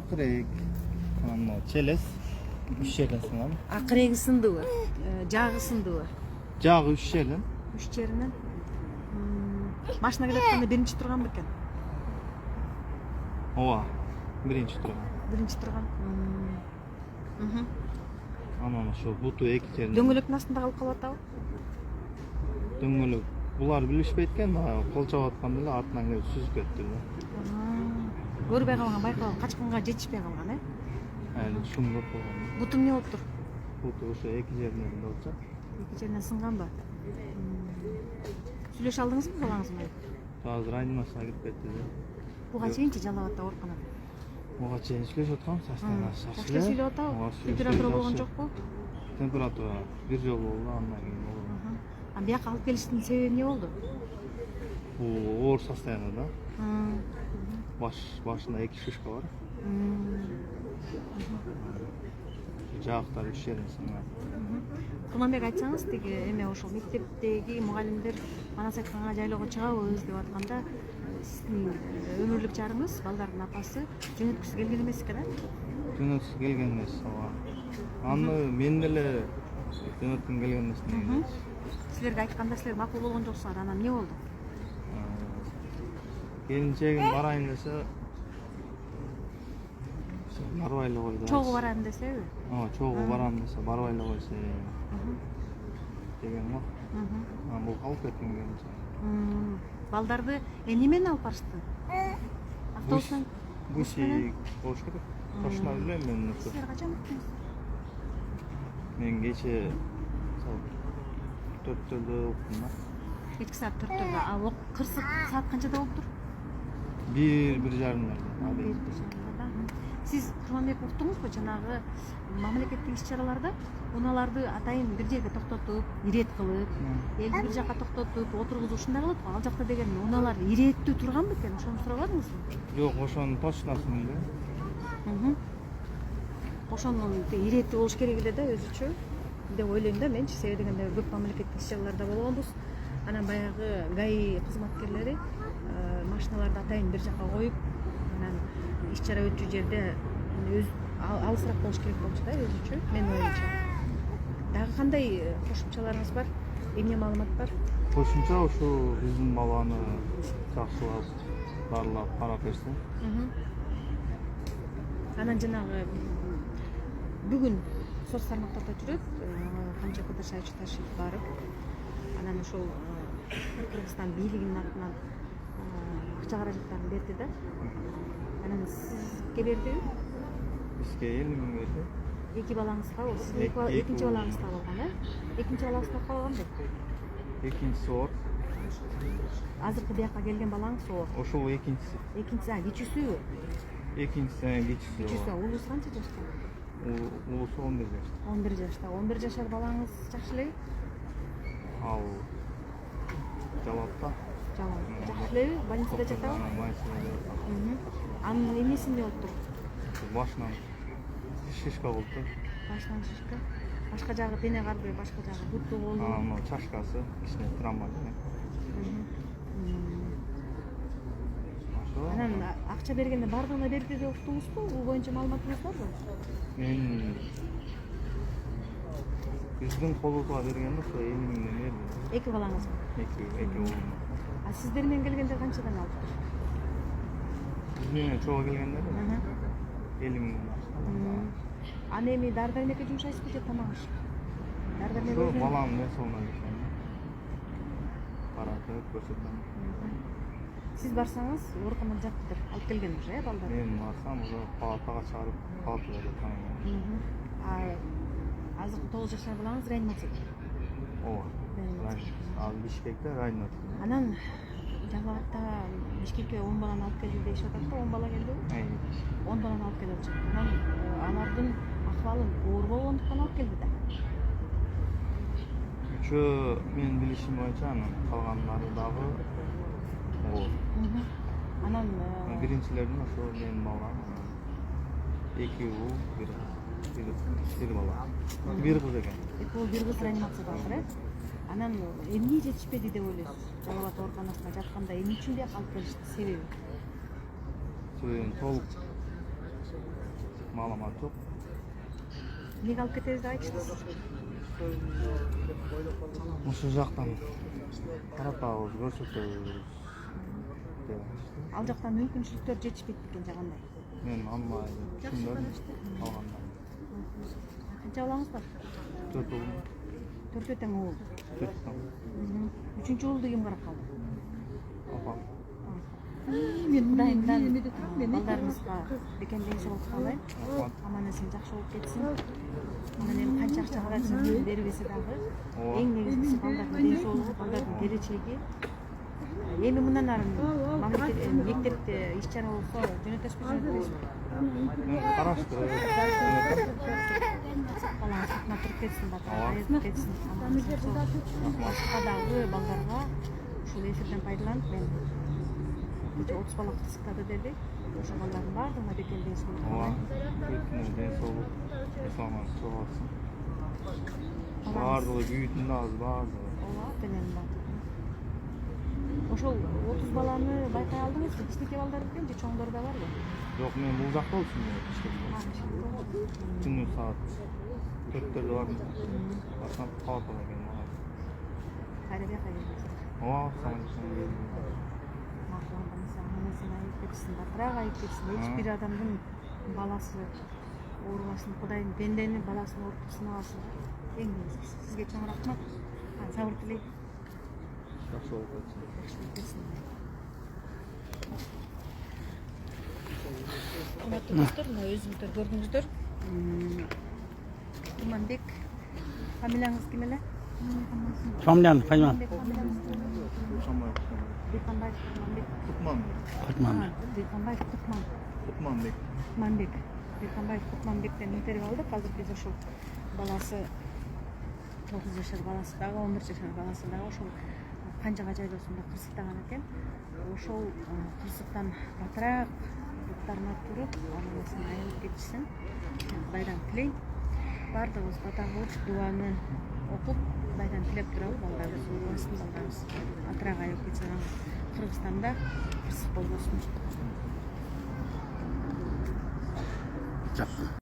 акырек анан челес 3 жерден сынган. Акыреги сындыбы? Жагы сындыбы? Жагы 3 жерден. 3 жеринен. Машина келатканда биринчи турган бекен? Ооба, биринчи турган. Биринчи турган. Анан ошо буту эки жеринен. Дөңгөлөктүн астында калып калып атабы? Дөңгөлөк. Булар билишпейт экен, кол чабып атканда эле артынан келип сүзүп кетти эле. Көрбөй калган, байкалган, качканга жетишпей калган, Шум көп болгон. Буту эмне болуп тур? Буту ошо эки жеринен болчу. Эки жеринен сынганбы? Сүйлөшө алдыңызбы балаңыз менен? Азыр реанимацияга кирип кетти эле. Буга чейинчи жалап атты ооруканада. Буга чейин сүйлөшүп аткам, Жакшы эле сүйлөп атабы? Температура болгон жокпу? Температура бир жолу болду, андан кийин болгон. А бияка алып келиштин себеби эмне болду? Бул оор состояниеда. Башында эки шишка бар. Жактары 3 жерин сынган. Курманбек, айтсаңыз, тиги эме ошол мектептеги мугалимдер манас айтканга жайлоого чыгабыз деп атканда, сиздин өмүрлүк жарыңыз, балдардын апасы жөнөткүсү келген эмес экен, Жөнөткүсү келген эмес, ооба. Аны мен деле жөнөткүм келген эмес негизи. Силерге айтканда силер макул болгон жоксуңар, анан эмне болду? Келинчегим барайын десе, барбай эле койду. Чогуу барайын десеби? Чогуу барам десе, барбай эле койсо деген го. Анан бул калып кеткен келинчегим. Балдарды эмне менен алып барышты? Автобус менен? Гусик болуш керек. Точно билбейм мен. Силер качан бүттүңүз? Мен кече 4-төрдө уктум да. Кечки саат 4-төрдө. А кырсык саат канчада болуптур? 1:30. Сиз Курманбек уктуңузбу жанагы мамлекеттик иш-чараларда унааларды атайын бир жерге токтотуп, ирет кылып, элди бир жакка токтотуп, отургузуп ушундай кылат го. Ал жакта деген унаалар иреттүү турган бекен? Ошону сурабадыңызбы? Жок, ошонун точносын билбейм. Ошонун иреттүү болуш керек эле да өзүчө деп ойлойм да менчи. Себеби дегенде көп мамлекеттик иш-чараларда болгонбуз. Анан баягы ГАИ кызматкерлери машиналарды атайын бир жакка коюп, анан иш-чара өтчү жерде өз алысыраак болуш керек болчу да өзүчө, менин оюмча. Дагы кандай кошумчаларыңыз бар? Эмне маалымат бар? Кошумча ушу биздин баланы жакшылап дарылап карап берсе. Анан жанагы бүгүн соц тармактарда жүрөт, канча Кудашевич ташып барып, анан ошол Кыргызстан бийлигинин атынан акча каражаттарын берди да. Анан сизге бердиби? Бизге 50 миң берди. Эки балаңызга, экинчи балаңызга болгон, Экинчи балаңызга калган бек? Экинчиси оор. Азыркы бияка келген балаңыз оор. Ошол экинчиси. Экинчиси, кичүүсүбү? Экинчиси кичүүсү. Кичүүсү, улуусу канча жашта? Улуусу 11 жашта. 11 жашта. 11 жашар балаңыз жакшы элеби? Ал жалапта. Жакшы элеби? Больницада жатабы? Анын эмнеси эмне болуп тур? Башынан шишка болду. Башынан шишка. Башка жагы дене карбы, башка жагы буту болду. Анын чашкасы кичине травма экен. Анан акча бергенде бардыгына берди деп уктуңузбу? Бул боюнча маалыматыңыз барбы? Мен биздин колубузга бергенде ошо 50 миңден берди. Эки балаңызбы? Эки уулум. А сиздер менен келгенде канчадан алыптыр? Биз менен чогуу келгенде 50 миңден. Аны эми дары-дармекке жумшайсызбы же тамак аш? Дары-дармек Ошо баламдын денсаулыгуна келген. Каратып көрсөтөм. Сиз барсаңыз, ооруканада жатыптыр. Алып келген уже, балдар. Мен барсам, уже палатага чыгарып калыптыр деп таныйм. Азыркы 9 жашар балаңыз реанимацияда. Ооба. Ал Бишкекте реанимация. Анан Жалалатта Бишкекке 10 баланы алып келди деп атат да, 10 бала келдиби? 10 баланы алып келип жатат. Анан алардын акыбалы оор болгондуктан алып келди да. Үчөө менин билишим боюнча, анан калгандары дагы оор. Анан биринчилердин ошо менин балам. 2 ул, бир бала. Бир кыз экен. Бир кыз реанимацияда бар, Анан эмне жетишпеди деп ойлойсуз? Жалалат ооруканасына жатканда эмне үчүн бияка алып келишти, себеби? Себебин толук маалымат жок. Эмнеге алып кетебиз деп айтыштыңыз? Ушул жактан каратабыз, көрсөтөбүз деп айтышты. Ал жактан мүмкүнчүлүктөр жетишпейт экен же кандай? Мен алмай түшүндүм алганда. Канча балаңыз бар? 4 уул. 4 тең уул. 4 тең. 3-чү уулду ким карап калды? Апам. Кудайымдан балдарыбызга бекем ден соолук каалайм. Рахмат. Аман эсен жакшы болуп кетсин. Анан эми канча акча калат бербесе дагы эң негизгиси балдардын ден соолугу, балдардын келечеги. Эми мындан ары мектепте иш чара болсо жөнөтөсүзбү, жөнөтпөйсүзбү? Караштырып, Балаңыз сыртына туруп кетсин, айырып кетсин. Башка дагы балдарга ушул эфирден пайдаланып мен кече 30 бала кырсыктады деди. Ошол балдардын баардыгына бекем ден соолук каалайм. бүтүнө ден соолук, исламан чыгасың. Баардыгы бүйүтүн азыр баардыгы. Ооба, делем бар. Ошол 30 баланы байкай алдыңызбы? Кичинекей балдар экен же чоңдор да барбы? Жок, мен бул жакта болчумун иштеп. Түнү саат 4-төрдө бардым. Барсам калат экен мага. Кайра бияка келдиңиз. Ооба, самолеттен келдим. Анасына айып кетсин, батыраак айып кетсин. Эч бир адамдын баласы оорубасын, Кудайым пендени баласын ооруп сынабасын. Эң негизгиси. Сизге чоң рахмат. Сабыр тилейм. Жакшы болуп кетсин. Жакшы болуп кетсин. Урматтуу достор, мына өзүңүздөр көрдүңүздөр. Курманбек, фамилияңыз ким эле? Фамилияны Курманбек. Кутманбек. Дыйканбаев Кутманбек. Дыйканбаев Кутманбектен интервью алдык. Азыр биз ошол баласы 9 жашар баласы дагы 11 жашар баласы дагы ошол Канжага жайлоосунда кырсыктаган экен. Ошол кырсыктан батыраак буттарына туруп, анасына айылып кетишсин. Кудайдан тилейм. Баардыгыбыз бата кылып, дуаны окуп, Кудайдан тилеп турабыз. Балдарыбыз оорубасын, балдарыбыз батыраак айылып кетсин. Кыргызстанда кырсык болбосун.